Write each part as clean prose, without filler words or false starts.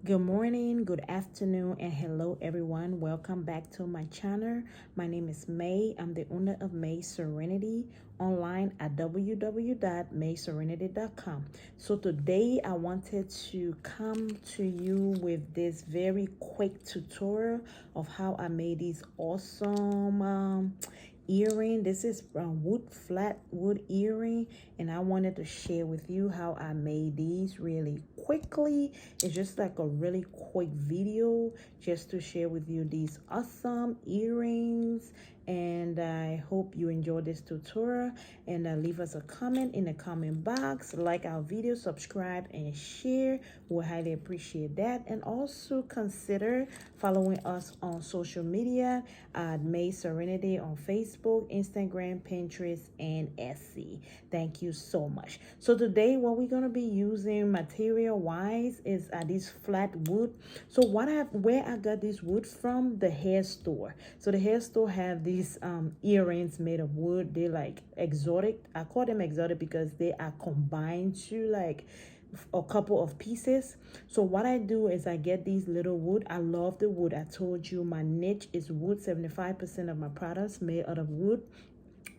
Good morning, good afternoon, and hello everyone. Welcome back to my channel. My name is May. I'm the owner of May Serenity online at www.mayserenity.com. So today I wanted to come to you with this very quick tutorial of how I made these awesome earring. This is flat wood earring, and I wanted to share with you how I made these really quickly. It's just like a really quick video just to share with you these awesome earrings, and I hope you enjoy this tutorial. And leave us a comment in the comment box, like our video, subscribe and share. We'll highly appreciate that. And also consider following us on social media at May Serenity on Facebook, Instagram, Pinterest, and Etsy. Thank you so much. So today what we're going to be using material wise is this flat wood. So where I got this wood from, the hair store. So the hair store have these earrings made of wood. They like exotic. I call them exotic because they are combined to like a couple of pieces. So what I do is I get these little wood. I love the wood. I told you my niche is wood. 75% of my products made out of wood,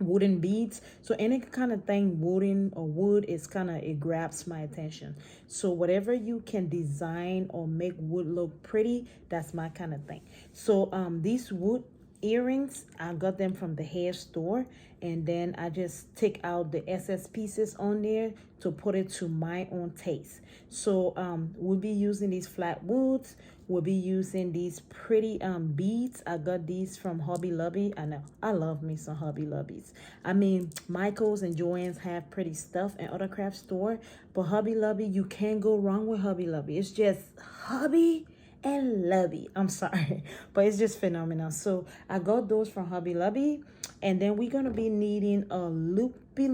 wooden beads. So any kind of thing wooden or wood is kind of, it grabs my attention. So whatever you can design or make wood look pretty, that's my kind of thing. So these wood earrings, I got them from the hair store, and then I just take out the excess pieces on there to put it to my own taste. So we'll be using these flat woods. We'll be using these pretty beads. I got these from Hobby Lobby. I know I love me some Hobby Lobbies. I mean, Michael's and Joann's have pretty stuff and other craft store, but Hobby Lobby, you can't go wrong with Hobby Lobby. It's just Hobby and Lobby. I'm sorry, but it's just phenomenal. So I got those from Hobby Lobby, and then we're gonna be needing a loopy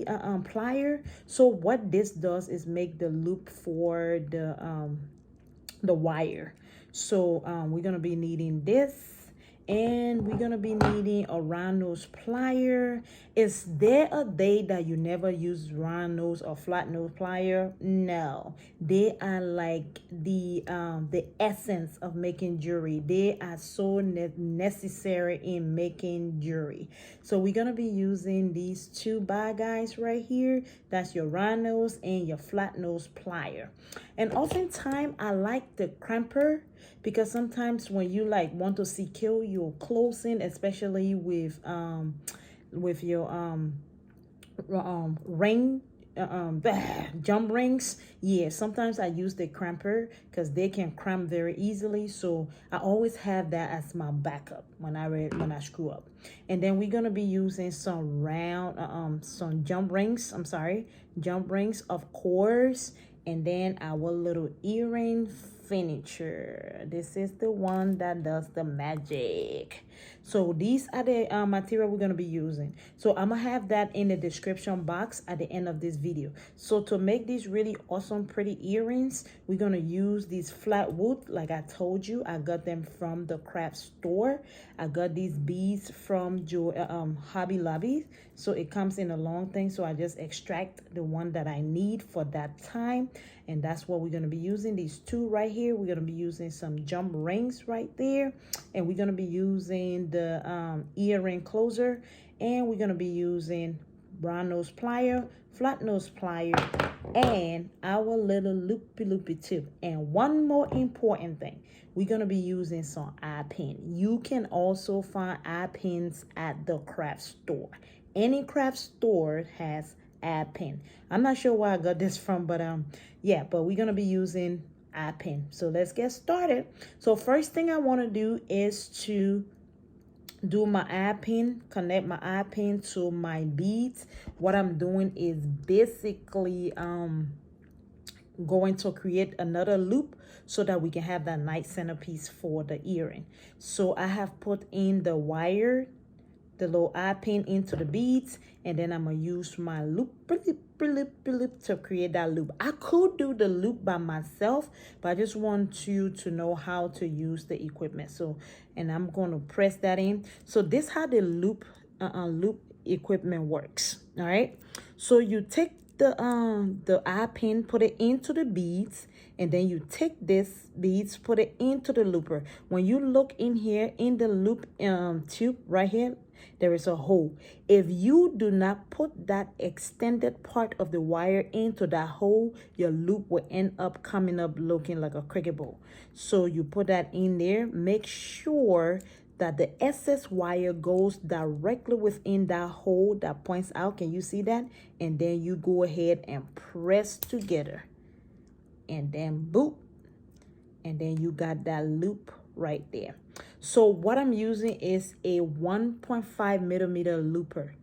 plier. So what this does is make the loop for the wire. So we're gonna be needing this, and we're gonna be needing a round nose plier. Is there a day that you never use round nose or flat nose plier? No, they are like the essence of making jewelry. They are so necessary in making jewelry. So we're gonna be using these two bad guys right here. That's your round nose and your flat nose plier. And oftentimes I like the crimper, because sometimes when you like want to secure your clothing, especially with your ring jump rings, yeah, sometimes I use the crimper because they can cramp very easily. So I always have that as my backup when I screw up. And then we're gonna be using some round some jump rings, jump rings, of course. And then our little earring finisher. This is the one that does the magic. So these are the material we're going to be using. So I'm going to have that in the description box at the end of this video. So to make these really awesome pretty earrings, we're going to use these flat wood. Like I told you, I got them from the craft store. I got these beads from Hobby Lobby. So it comes in a long thing. So I just extract the one that I need for that time. And that's what we're going to be using. These two right here, we're going to be using some jump rings right there. And we're going to be using the earring closer. And we're going to be using brown nose plier, flat nose plier, and our little loopy tip. And one more important thing, we're going to be using some eye pin. You can also find eye pins at the craft store. Any craft store has eye pin. I'm not sure where I got this from, but yeah, but we're gonna be using eye pin. So let's get started. So first thing I want to do is to do my eye pin, connect my eye pin to my beads. What I'm doing is basically going to create another loop so that we can have that nice centerpiece for the earring. So I have put in the wire, the little eye pin into the beads, and then I'm gonna use my loop to create that loop. I could do the loop by myself, but I just want you to know how to use the equipment. So, and I'm gonna press that in. So this how the loop equipment works. All right, so you take the eye pin, put it into the beads, and then you take this beads, put it into the looper. When you look in here in the loop tube right here, there is a hole. If you do not put that extended part of the wire into that hole, your loop will end up coming up looking like a cricket ball. So you put that in there. Make sure that the excess wire goes directly within that hole that points out. Can you see that? And then you go ahead and press together, and then boop, and then you got that loop right there. So what I'm using is a 1.5 millimeter looper,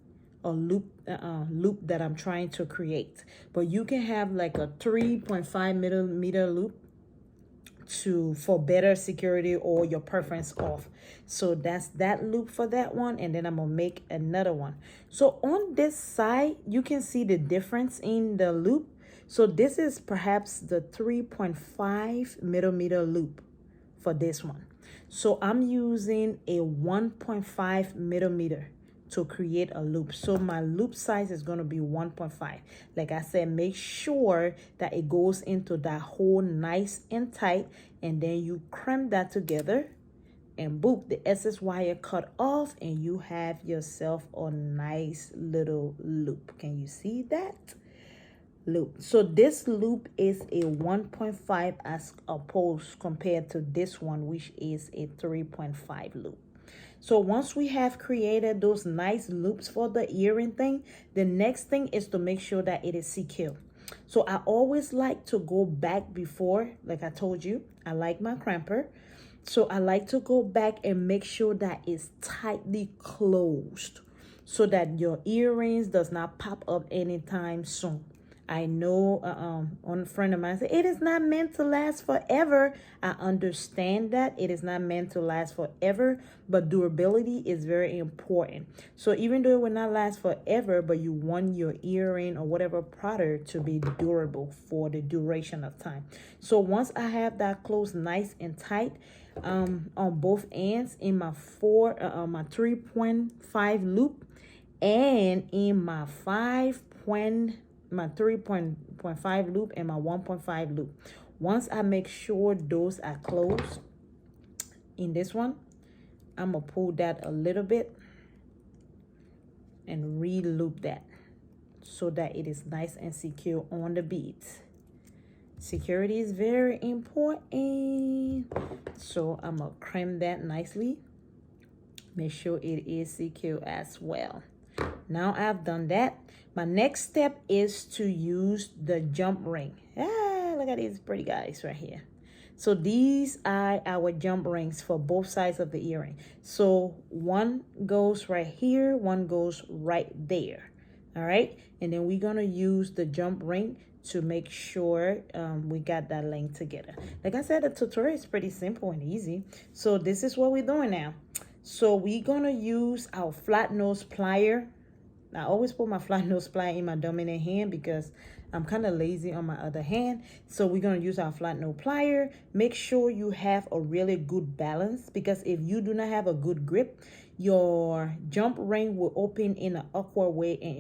a loop that I'm trying to create. But you can have like a 3.5 millimeter loop for better security or your preference of. So that's that loop for that one, and then I'm gonna make another one. So on this side you can see the difference in the loop. So this is perhaps the 3.5 millimeter loop for this one. So I'm using a 1.5 millimeter to create a loop. So my loop size is going to be 1.5. Like I said, make sure that it goes into that hole nice and tight, and then you crimp that together, and boop, the excess wire cut off, and you have yourself a nice little loop. Can you see that? Loop. So this loop is a 1.5 as opposed compared to this one, which is a 3.5 loop. So once we have created those nice loops for the earring thing, the next thing is to make sure that it is secure. So I always like to go back before, like I told you, I like my crimper. So I like to go back and make sure that it's tightly closed so that your earrings does not pop up anytime soon. I know one friend of mine said, it is not meant to last forever. I understand that it is not meant to last forever, but durability is very important. So even though it will not last forever, but you want your earring or whatever product to be durable for the duration of time. So once I have that closed nice and tight on both ends in my my 3.5 loop and in my 3.5 loop and my 1.5 loop. Once I make sure those are closed in this one, I'm gonna pull that a little bit and re-loop that so that it is nice and secure on the beads. Security is very important. So I'm gonna crimp that nicely. Make sure it is secure as well. Now I've done that. My next step is to use the jump ring. Look at these pretty guys right here. So these are our jump rings for both sides of the earring. So one goes right here, one goes right there. All right. And then we're going to use the jump ring to make sure we got that length together. Like I said, the tutorial is pretty simple and easy. So this is what we're doing now. So we're going to use our flat nose plier. I always put my flat nose plier in my dominant hand because I'm kind of lazy on my other hand. So we're going to use our flat nose plier. Make sure you have a really good balance, because if you do not have a good grip, your jump ring will open in an awkward way and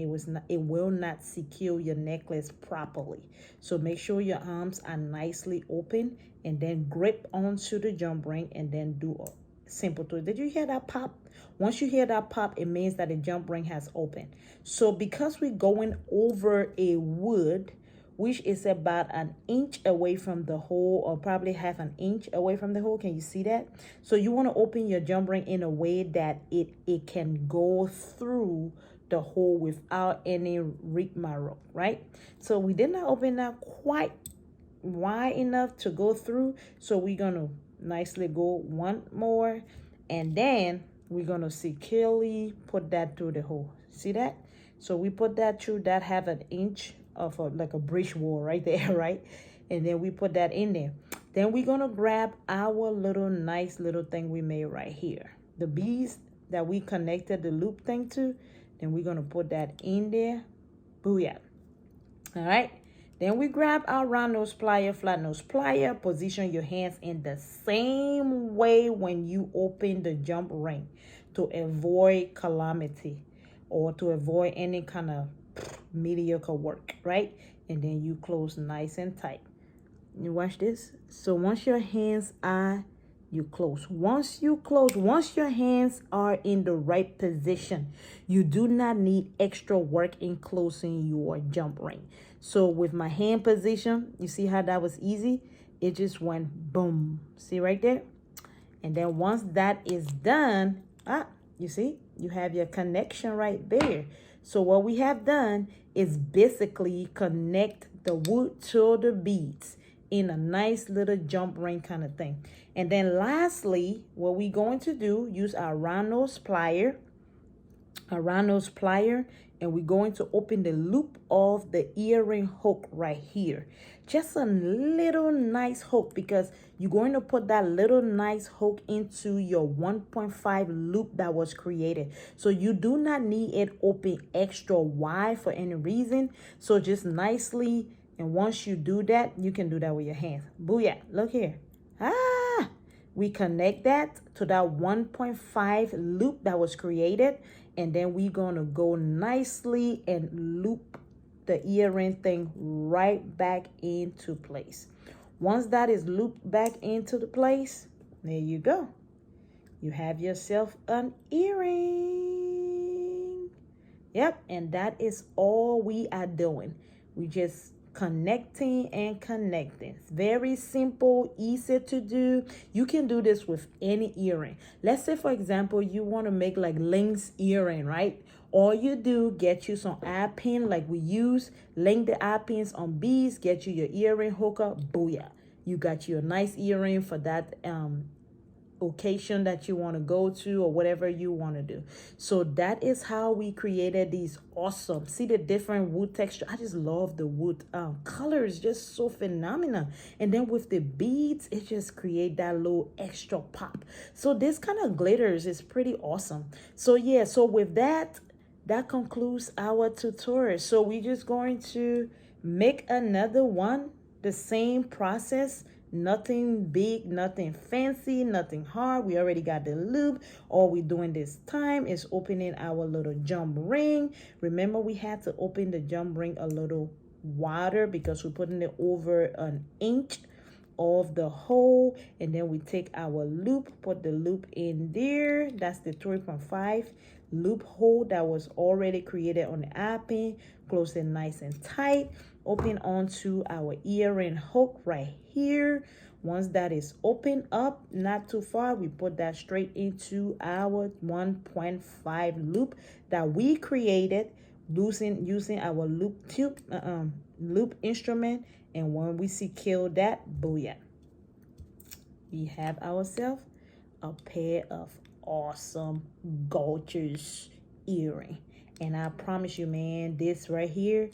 it will not secure your necklace properly. So make sure your arms are nicely open, and then grip onto the jump ring and then do a simple twist. Did you hear that pop? Once you hear that pop, it means that the jump ring has opened. So because we're going over a wood, which is about an inch away from the hole, or probably half an inch away from the hole, can you see that? So you want to open your jump ring in a way that it can go through the hole without any rigmarole, right? So we did not open that quite wide enough to go through, so we're gonna nicely go one more, and then we're gonna securely put that through the hole. See that? So we put that through that half an inch of like a bridge wall right there, right? And then we put that in there. Then we're gonna grab our little nice little thing we made right here, the beads that we connected the loop thing to. Then we're gonna put that in there. Booyah. All right. Then we grab our round nose plier, flat nose plier. Position your hands in the same way when you open the jump ring to avoid calamity or to avoid any kind of mediocre work, right? And then you close nice and tight. You watch this. So once your hands are, you close. Once you close, once your hands are in the right position, you do not need extra work in closing your jump ring. So with my hand position, you see how that was easy? It just went boom. See right there? And then once that is done, you see, you have your connection right there. So what we have done is basically connect the wood to the beads in a nice little jump ring kind of thing. And then lastly, what we're going to do, use our round nose plier, and we're going to open the loop of the earring hook right here. Just a little nice hook, because you're going to put that little nice hook into your 1.5 loop that was created. So you do not need it open extra wide for any reason. So just nicely, and once you do that, you can do that with your hands. Booyah, look here. We connect that to that 1.5 loop that was created, and then we're going to go nicely and loop the earring thing right back into place. Once that is looped back into the place, there you go. You have yourself an earring. Yep, and that is all we are doing. We just connecting and connecting. It's very simple, easy to do. You can do this with any earring. Let's say, for example, you want to make like Link's earring, right? All you do, get you some eye pin like we use, link the eye pins on beads, get you your earring hooker, booyah. You got you a nice earring for that occasion that you want to go to, or whatever you want to do. So that is how we created these awesome, see the different wood texture. I just love the wood color is just so phenomenal. And then with the beads, it just create that little extra pop. So this kind of glitters is pretty awesome. So yeah, so with that concludes our tutorial. So we're just going to make another one, the same process. Nothing big, nothing fancy, nothing hard. We already got the loop. All we're doing this time is opening our little jump ring. Remember, we had to open the jump ring a little wider because we're putting it over an inch of the hole. And then we take our loop, put the loop in there. That's the 3.5 loop hole that was already created on the eye pin. Close it nice and tight. Open onto our earring hook right here. Once that is open up, not too far, we put that straight into our 1.5 loop that we created using our loop tube, loop instrument. And when we secure that, booyah, we have ourselves a pair of awesome, gorgeous earring. And I promise you, man, this right here,